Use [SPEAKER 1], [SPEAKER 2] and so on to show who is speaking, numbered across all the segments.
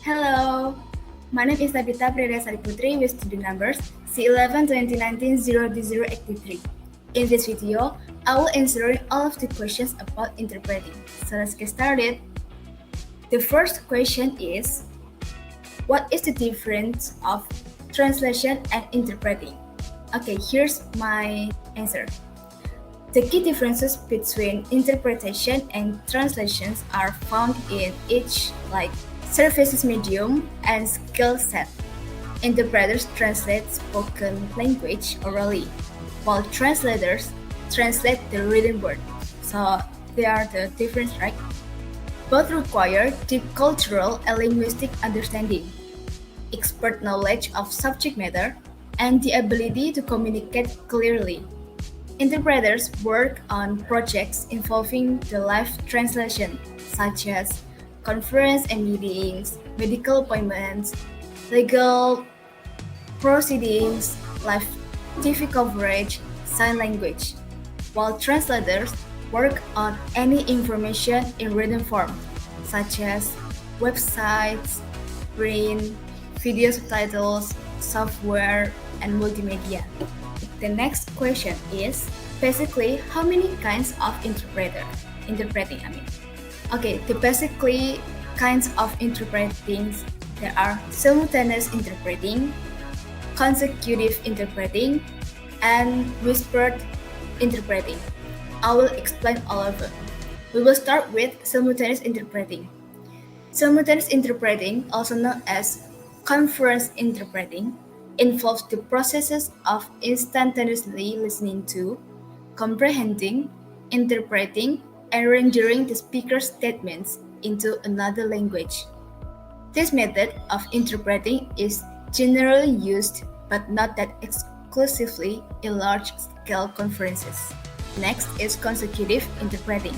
[SPEAKER 1] Hello, my name is Tabitha Putri with student numbers C11.2019.02083. In this video, I will answer all of the questions about interpreting. So let's get started. The first question is, what is the difference of translation and interpreting? Okay, here's my answer. The key differences between interpretation and translations are found in each services medium and skill set. Interpreters translate spoken language orally, while translators translate the written word. So they are the difference, right? Both require deep cultural and linguistic understanding, expert knowledge of subject matter, and the ability to communicate clearly. Interpreters work on projects involving the live translation, such as conference and meetings, medical appointments, legal proceedings, live TV coverage, sign language, while translators work on any information in written form, such as websites, print, video subtitles, software, and multimedia. The next question is basically how many kinds of interpreting. Okay, the basically kinds of interpreting, there are simultaneous interpreting, consecutive interpreting, and whispered interpreting. I will explain all of them. We will start with simultaneous interpreting. Simultaneous interpreting, also known as conference interpreting, involves the processes of instantaneously listening to, comprehending, interpreting, and rendering the speaker's statements into another language. This method of interpreting is generally used, but not that exclusively, in large-scale conferences. Next is consecutive interpreting.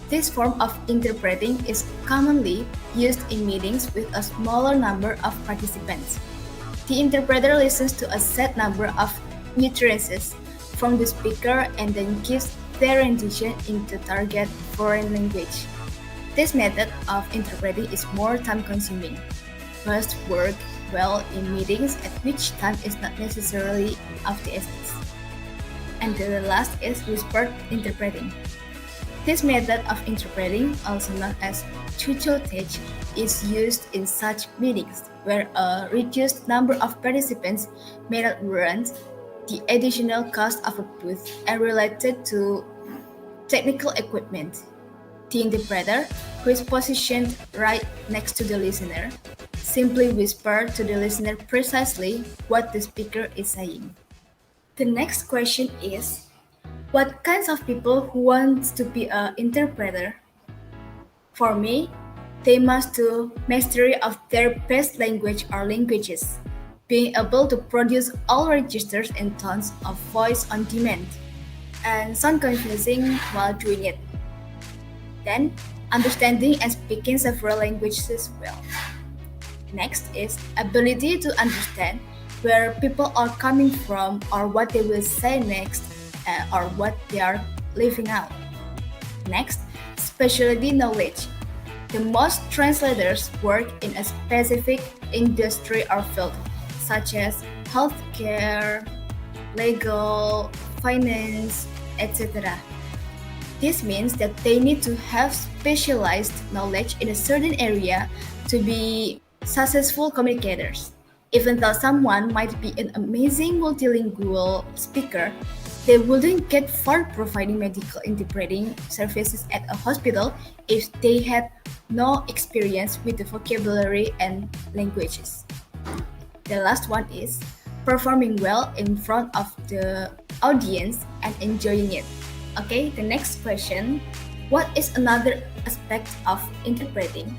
[SPEAKER 1] This form of interpreting is commonly used in meetings with a smaller number of participants. The interpreter listens to a set number of utterances from the speaker and then gives their rendition into target foreign language. This method of interpreting is more time-consuming, must work well in meetings at which time is not necessarily of the essence. And the last is whispered interpreting. This method of interpreting, also known as chuchotage, is used in such meetings where a reduced number of participants may not warrant the additional cost of a booth and related to technical equipment. The interpreter, who is positioned right next to the listener, simply whispers to the listener precisely what the speaker is saying. The next question is, what kinds of people who want to be an interpreter? For me, they must do mastery of their best language or languages, being able to produce all registers and tones of voice on demand, and sound convincing while doing it. Then, understanding and speaking several languages well. Next is ability to understand where people are coming from or what they will say next or what they are leaving out. Next, specialty knowledge. The most translators work in a specific industry or field, such as healthcare, legal, finance, etc. This means that they need to have specialized knowledge in a certain area to be successful communicators. Even though someone might be an amazing multilingual speaker, they wouldn't get far providing medical interpreting services at a hospital if they had no experience with the vocabulary and languages. The last one is performing well in front of the audience and enjoying it. Okay, the next question. What is another aspect of interpreting?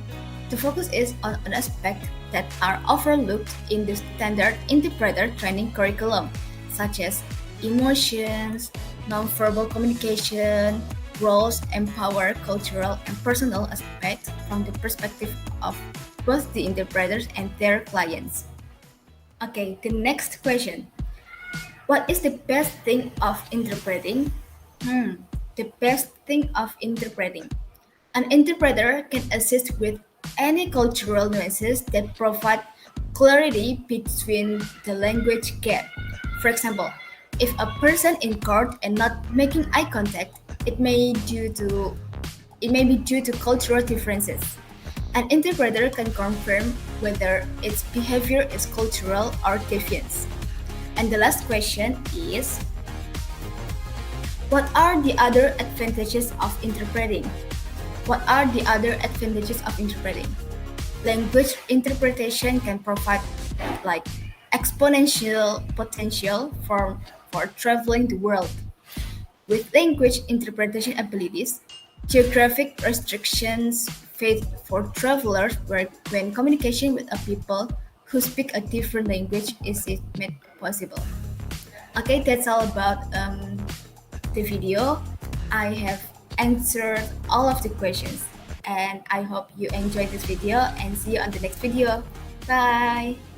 [SPEAKER 1] The focus is on an aspect that are overlooked in the standard interpreter training curriculum, such as emotions, nonverbal communication, roles, and power, cultural and personal aspects from the perspective of both the interpreters and their clients. Okay, the next question. What is the best thing of interpreting? The best thing of interpreting. An interpreter can assist with any cultural nuances that provide clarity between the language gap. For example, if a person in court and not making eye contact, it may be due to cultural differences. An interpreter can confirm whether its behavior is cultural or deviance. And the last question is, what are the other advantages of interpreting? What are the other advantages of interpreting? Language interpretation can provide like exponential potential for traveling the world. With language interpretation abilities, geographic restrictions fade for travelers when communication with a people who speak a different language is made possible. Okay, that's all about the video. I have answered all of the questions and I hope you enjoyed this video and see you on the next video. Bye!